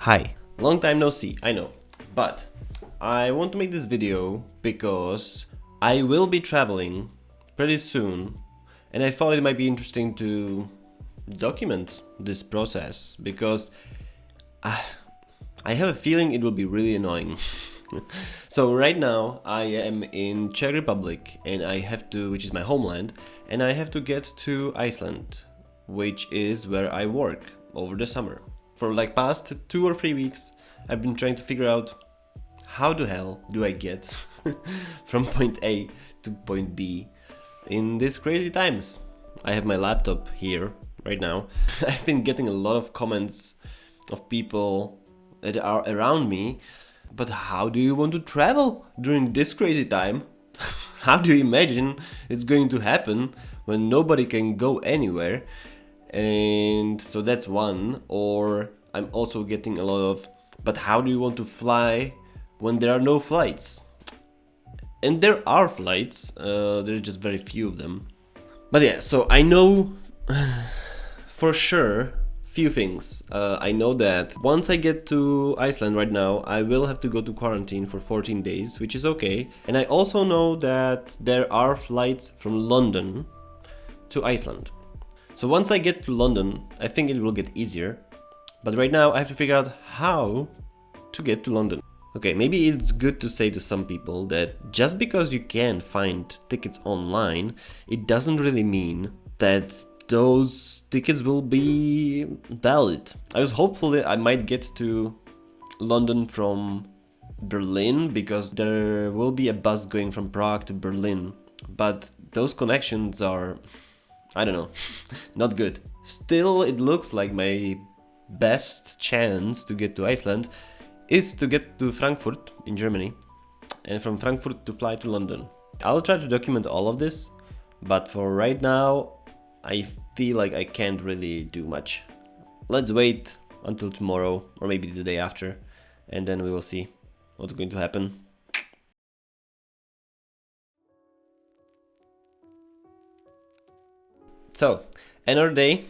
Hi, long time no see, I know, but I want to make this video because I will be traveling pretty soon and I thought it might be interesting to document this process because I have a feeling it will be really annoying. So right now I am in Czech Republic and I have to, which is my homeland, and I have to get to Iceland, which is where I work over the summer. For like past 2 or 3 weeks, I've been trying to figure out how the hell do I get from point A to point B in these crazy times. I have my laptop here right now. I've been getting a lot of comments of people that are around me, but how do you want to travel during this crazy time? How do you imagine it's going to happen when nobody can go anywhere? And so that's one. Or I'm also getting a lot of, but how do you want to fly when there are no flights? And there are flights, there are just very few of them. But yeah, so I know for sure few things. I know that once I get to Iceland right now, I will have to go to quarantine for 14 days, which is okay. And I also know that there are flights from London to Iceland. So once I get to London, I think it will get easier. But right now I have to figure out how to get to London. Okay, maybe it's good to say to some people that just because you can find tickets online, it doesn't really mean that those tickets will be valid. I was hopeful that I might get to London from Berlin because there will be a bus going from Prague to Berlin. But those connections are, I don't know, not good. Still, it looks like my best chance to get to Iceland is to get to Frankfurt in Germany and from Frankfurt to fly to London. I'll try to document all of this, but for right now, I feel like I can't really do much. Let's wait until tomorrow or maybe the day after, and then we will see what's going to happen. So, another day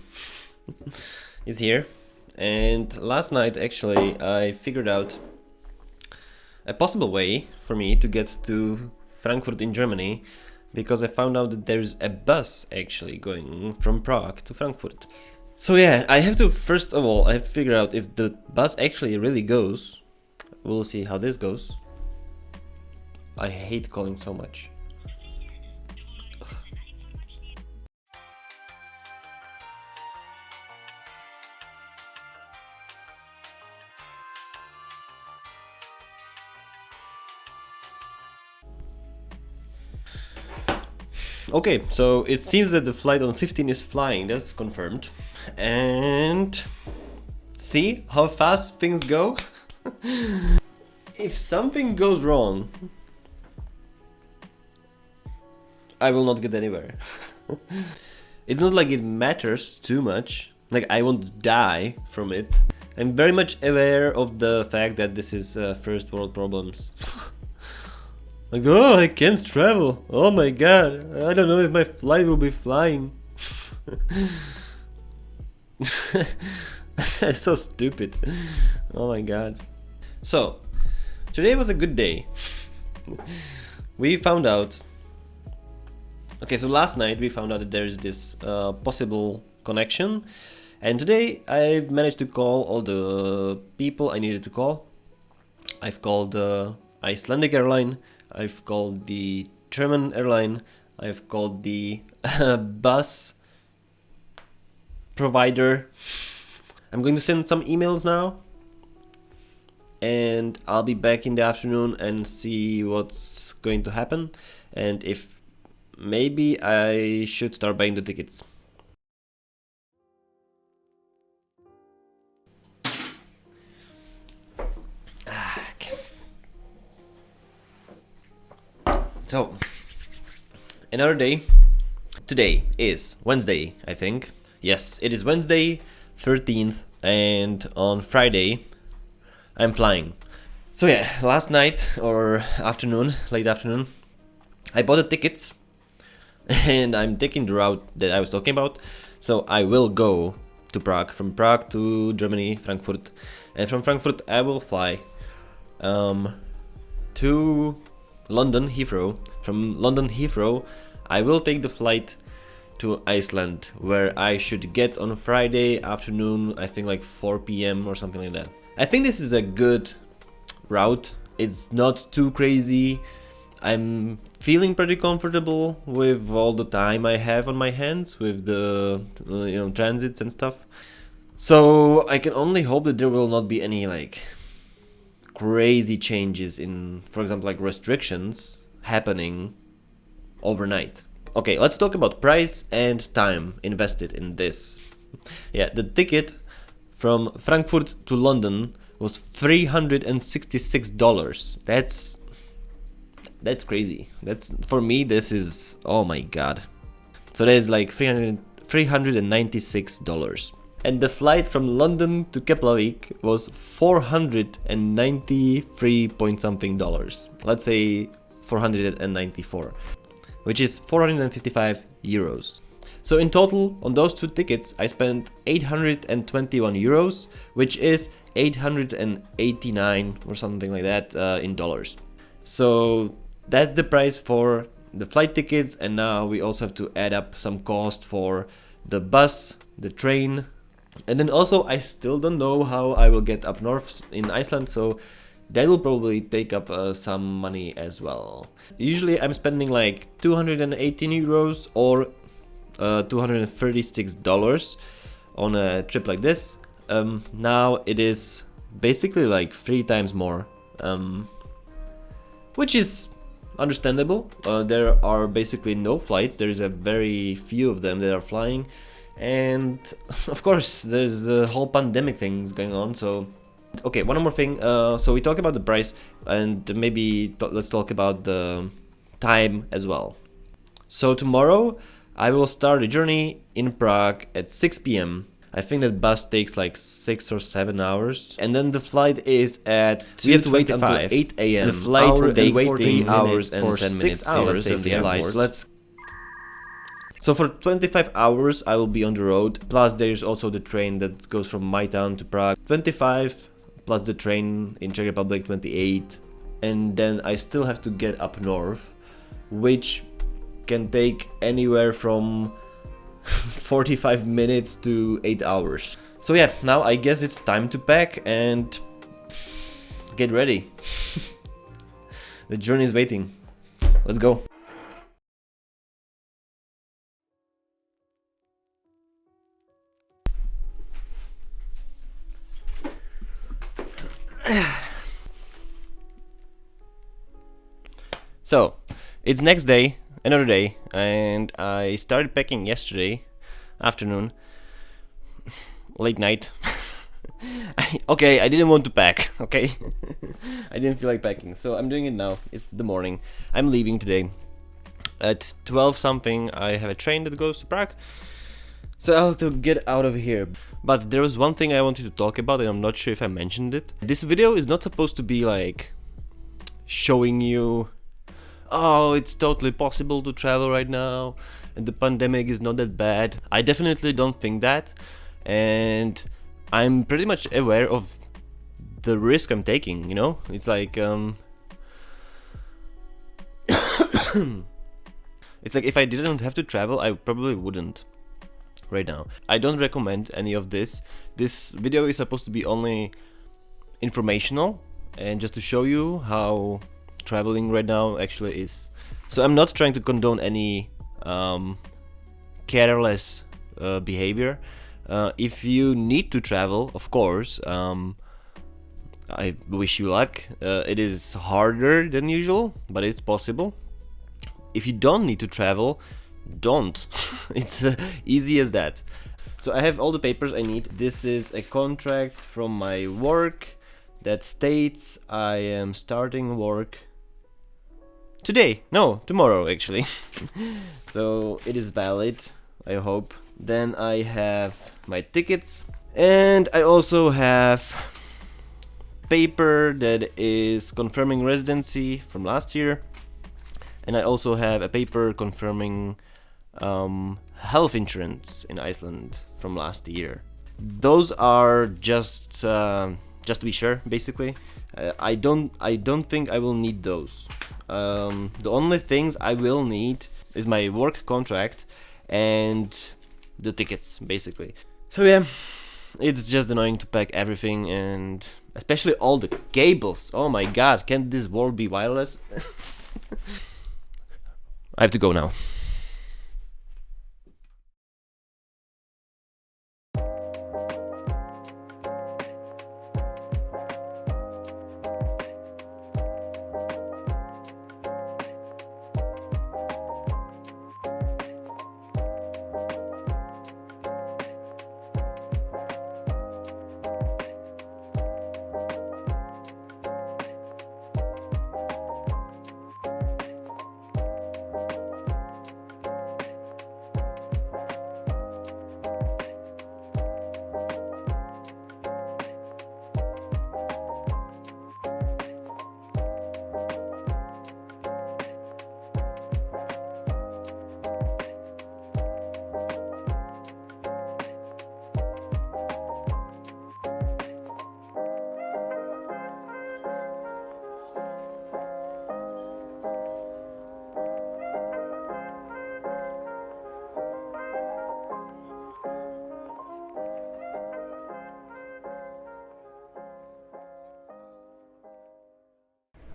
is here, and last night actually I figured out a possible way for me to get to Frankfurt in Germany, because I found out that there's a bus actually going from Prague to Frankfurt. So yeah, I have to, first of all, I have to figure out if the bus actually really goes. We'll see how this goes. I hate calling so much. Okay, so it seems that the flight on 15 is flying, that's confirmed. And see how fast things go? If something goes wrong, I will not get anywhere. It's not like it matters too much, like I won't die from it. I'm very much aware of the fact that this is first world problems. Like, oh, I can't travel. Oh my god, I don't know if my flight will be flying. That's so stupid. Oh my god. So, today was a good day. We found out... Okay, so last night we found out that there's this possible connection. And today I've managed to call all the people I needed to call. I've called the Icelandic airline. I've called the German airline, I've called the bus provider. I'm going to send some emails now, and I'll be back in the afternoon and see what's going to happen, and if maybe I should start buying the tickets. So, another day. Today is Wednesday, I think. Yes, it is Wednesday, 13th, and on Friday, I'm flying. So yeah, last night, or afternoon, late afternoon, I bought the tickets, and I'm taking the route that I was talking about. So I will go to Prague, from Prague to Germany, Frankfurt, and from Frankfurt I will fly to London Heathrow. From London Heathrow I will take the flight to Iceland, where I should get on Friday afternoon, I think like 4 p.m. or something like that. I think this is a good route. It's not too crazy. I'm feeling pretty comfortable with all the time I have on my hands with the transits and stuff. So I can only hope that there will not be any like crazy changes in, for example, like restrictions happening overnight. Okay, let's talk about price and time invested in this. Yeah, the ticket from Frankfurt to London was $366. That's crazy. That's, for me, this is, oh my god. So that is like $396. And the flight from London to Keflavik was 493 point something dollars. Let's say 494, which is 455 euros. So in total, on those two tickets, I spent 821 euros, which is 889 or something like that in dollars. So that's the price for the flight tickets, and now we also have to add up some cost for the bus, the train, and then also I still don't know how I will get up north in Iceland, so that will probably take up some money as well. Usually I'm spending like 218 euros or $236 on a trip like this. Now it is basically like 3 times more, which is understandable. There are basically no flights. There is a very few of them that are flying, and of course there's the whole pandemic things going on. So okay, one more thing. So we talked about the price, and maybe let's talk about the time as well. So tomorrow I will start a journey in Prague at 6 p.m. I think that bus takes like 6 or 7 hours, and then the flight is at 2:25. We have to wait until 8 a.m. The flight takes 14 hours and 10 minutes. 6 hours of the flight. So for 25 hours I will be on the road. Plus there is also the train that goes from my town to Prague. 25 plus the train in Czech Republic, 28, and then I still have to get up north, which can take anywhere from 45 minutes to 8 hours. So yeah, now I guess it's time to pack and get ready. The journey is waiting. Let's go. So, it's next day, another day, and I started packing yesterday afternoon, late night. Okay, I didn't want to pack, okay? I didn't feel like packing, so I'm doing it now. It's the morning. I'm leaving today. At 12 something, I have a train that goes to Prague, so I'll have to get out of here. But there was one thing I wanted to talk about, and I'm not sure if I mentioned it. This video is not supposed to be like showing you, oh, it's totally possible to travel right now and the pandemic is not that bad. I definitely don't think that, and I'm pretty much aware of the risk I'm taking, you know? It's like it's like if I didn't have to travel, I probably wouldn't right now. I don't recommend any of this. This video is supposed to be only informational and just to show you how traveling right now actually is. So I'm not trying to condone any careless behavior. If you need to travel, of course, I wish you luck. It is harder than usual, but it's possible. If you don't need to travel, don't. It's easy as that. So I have all the papers I need. This is a contract from my work that states I am starting work today. No, tomorrow actually. So it is valid, I hope. Then I have my tickets, and I also have paper that is confirming residency from last year, and I also have a paper confirming health insurance in Iceland from last year. Those are just to be sure, basically. I don't think I will need those. The only things I will need is my work contract and the tickets, basically. So yeah, it's just annoying to pack everything, and especially all the cables. Oh my god, can this world be wireless? I have to go now.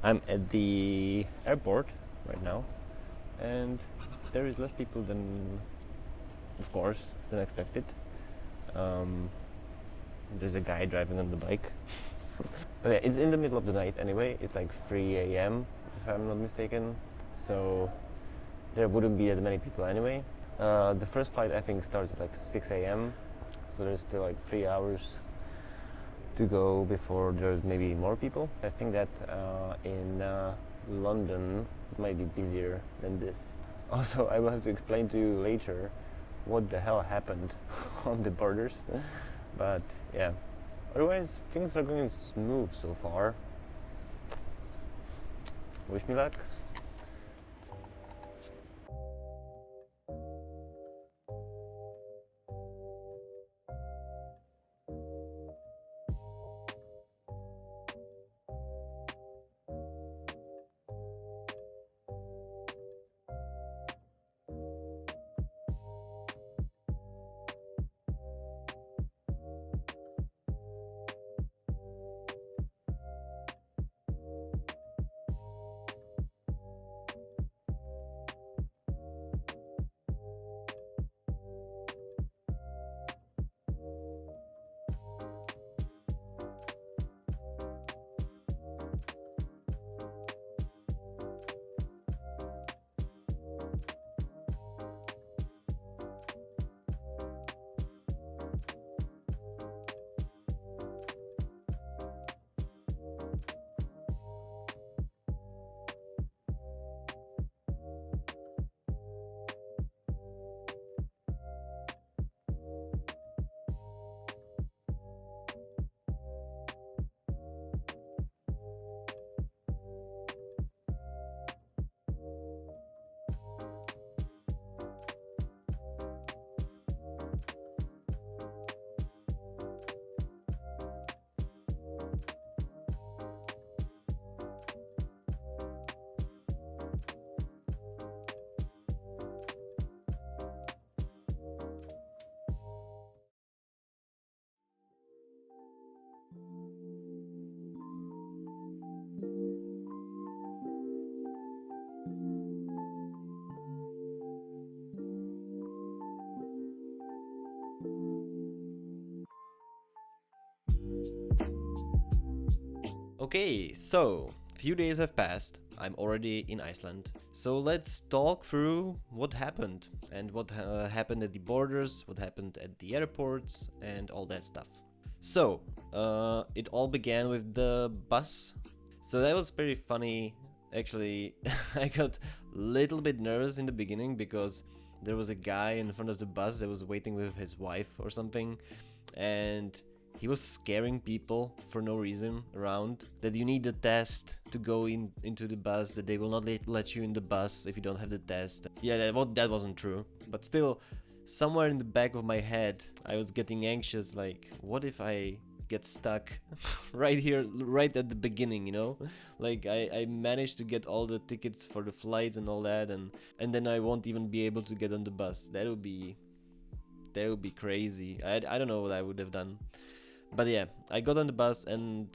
I'm at the airport right now, and there is less people than, of course, than expected. There's a guy driving on the bike. But yeah, it's in the middle of the night anyway. It's like 3 a.m. if I'm not mistaken. So there wouldn't be that many people anyway. The first flight I think starts at like 6 a.m. So there's still like 3 hours to go before there's maybe more people. I think that in London it might be busier than this. Also, I will have to explain to you later what the hell happened on the borders. But yeah, otherwise things are going smooth so far. Wish me luck. Okay, so few days have passed. I'm already in Iceland. So let's talk through what happened and what happened at the borders, what happened at the airports, and all that stuff. So it all began with the bus. So that was pretty funny. Actually, I got a little bit nervous in the beginning because there was a guy in front of the bus that was waiting with his wife or something, and he was scaring people for no reason around, that you need the test to go into the bus, that they will not let you in the bus if you don't have the test. Yeah, that wasn't true, but still somewhere in the back of my head, I was getting anxious, like, what if I get stuck right here, right at the beginning, you know? Like, I managed to get all the tickets for the flights and all that, and then I won't even be able to get on the bus. That would be crazy. I don't know what I would have done. But yeah, I got on the bus and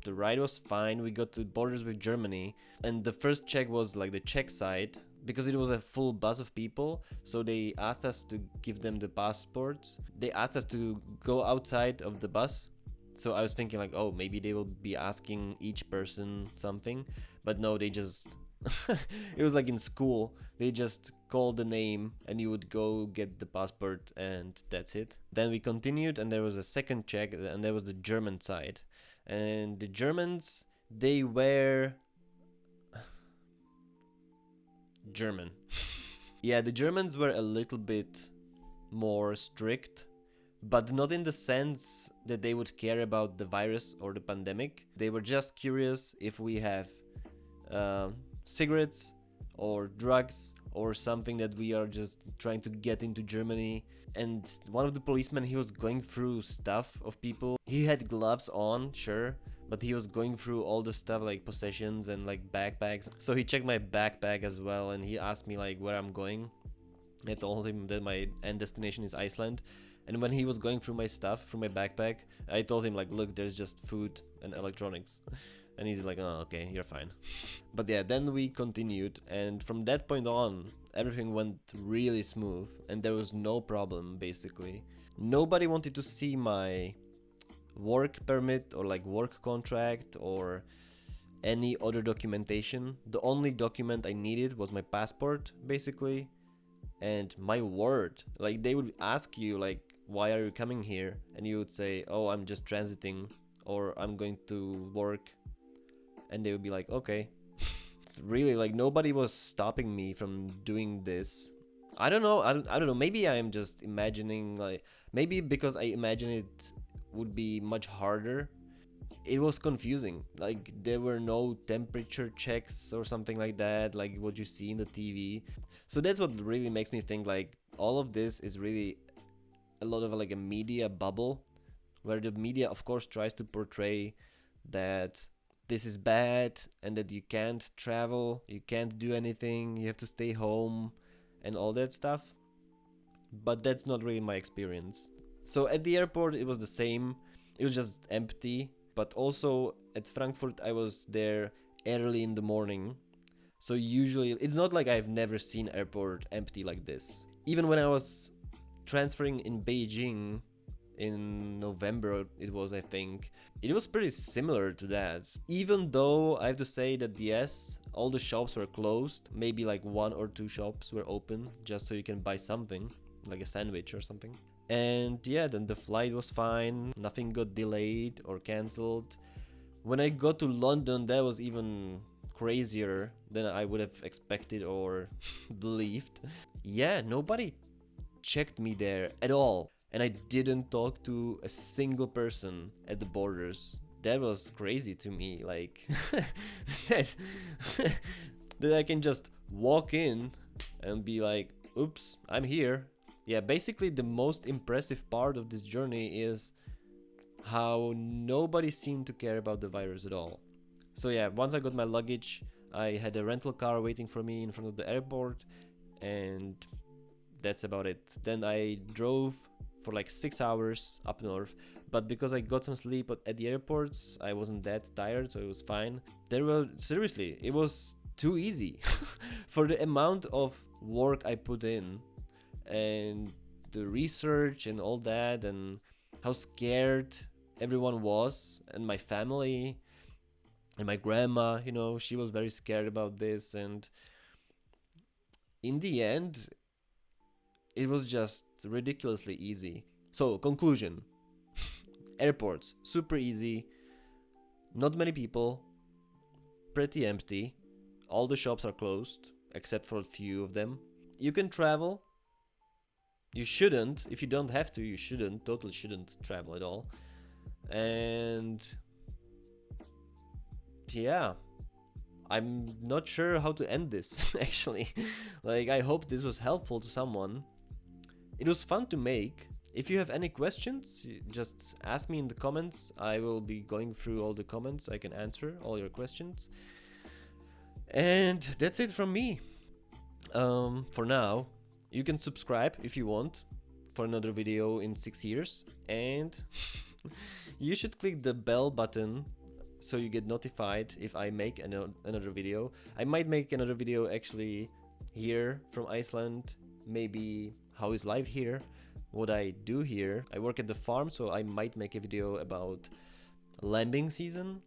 the ride was fine. We got to borders with Germany, and the first check was like the Czech side, because it was a full bus of people. So they asked us to give them the passports. They asked us to go outside of the bus. So I was thinking like, oh, maybe they will be asking each person something, but no, they just it was like in school. They just called the name and you would go get the passport and that's it. Then we continued and there was a second check, and there was the German side. And the Germans, they were German. Yeah, the Germans were a little bit more strict, but not in the sense that they would care about the virus or the pandemic. They were just curious if we have cigarettes or drugs or something that we are just trying to get into Germany. And one of the policemen, he was going through stuff of people. He had gloves on, sure, but he was going through all the stuff like possessions and like backpacks. So he checked my backpack as well, and he asked me like where I'm going. I told him that my end destination is Iceland. And when he was going through my stuff, through my backpack, I told him like, look, there's just food and electronics. And he's like, oh, okay, you're fine. But yeah, then we continued, and from that point on, everything went really smooth, and there was no problem, basically. Nobody wanted to see my work permit or like work contract or any other documentation. The only document I needed was my passport, basically, and my word. Like, they would ask you like, why are you coming here? And you would say, oh, I'm just transiting, or I'm going to work. And they would be like, okay. Really, like, nobody was stopping me from doing this. I don't know. I don't know. Maybe I am just imagining, like, maybe because I imagine it would be much harder. It was confusing. Like, there were no temperature checks or something like that, like what you see in the TV. So that's what really makes me think like all of this is really a lot of like a media bubble, where the media, of course, tries to portray that this is bad and that you can't travel, you can't do anything, you have to stay home and all that stuff. But that's not really my experience. So at the airport it was the same. It was just empty. But also at Frankfurt I was there early in the morning. So usually it's not like I've never seen airport empty like this. Even when I was transferring in Beijing in November, it was, I think, it was pretty similar to that. Even though I have to say that yes, all the shops were closed, maybe like 1 or 2 shops were open just so you can buy something, like a sandwich or something. And yeah, then the flight was fine, nothing got delayed or cancelled. When I got to London, that was even crazier than I would have expected or believed. Yeah, nobody checked me there at all. And I didn't talk to a single person at the borders. That was crazy to me, like that I can just walk in and be like, oops, I'm here. Yeah, basically the most impressive part of this journey is how nobody seemed to care about the virus at all. So yeah, once I got my luggage, I had a rental car waiting for me in front of the airport, and that's about it. Then I drove for like 6 hours up north, but because I got some sleep at the airports, I wasn't that tired, so it was fine. Seriously, it was too easy for the amount of work I put in and the research and all that, and how scared everyone was, and my family and my grandma, you know, she was very scared about this, and in the end it was just ridiculously easy. So, conclusion. Airports, super easy. Not many people. Pretty empty. All the shops are closed, except for a few of them. You can travel. You shouldn't. If you don't have to, you shouldn't. Totally shouldn't travel at all. And yeah, I'm not sure how to end this, actually. Like, I hope this was helpful to someone. It was fun to make. If you have any questions, just ask me in the comments. I will be going through all the comments. I can answer all your questions. And that's it from me. For now, you can subscribe if you want for another video in 6 years. And you should click the bell button so you get notified if I make another video. I might make another video actually here from Iceland. Maybe how is life here, what I do here. I work at the farm, so I might make a video about lambing season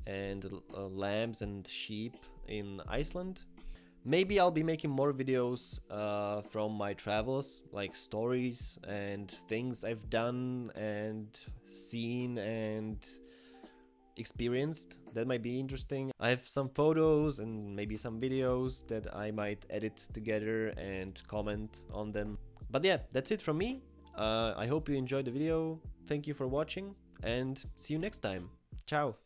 and lambs and sheep in Iceland. Maybe I'll be making more videos from my travels, like stories and things I've done and seen and experienced. That might be interesting. I have some photos and maybe some videos that I might edit together and comment on them. But yeah, that's it from me. I hope you enjoyed the video. Thank you for watching and see you next time. Ciao!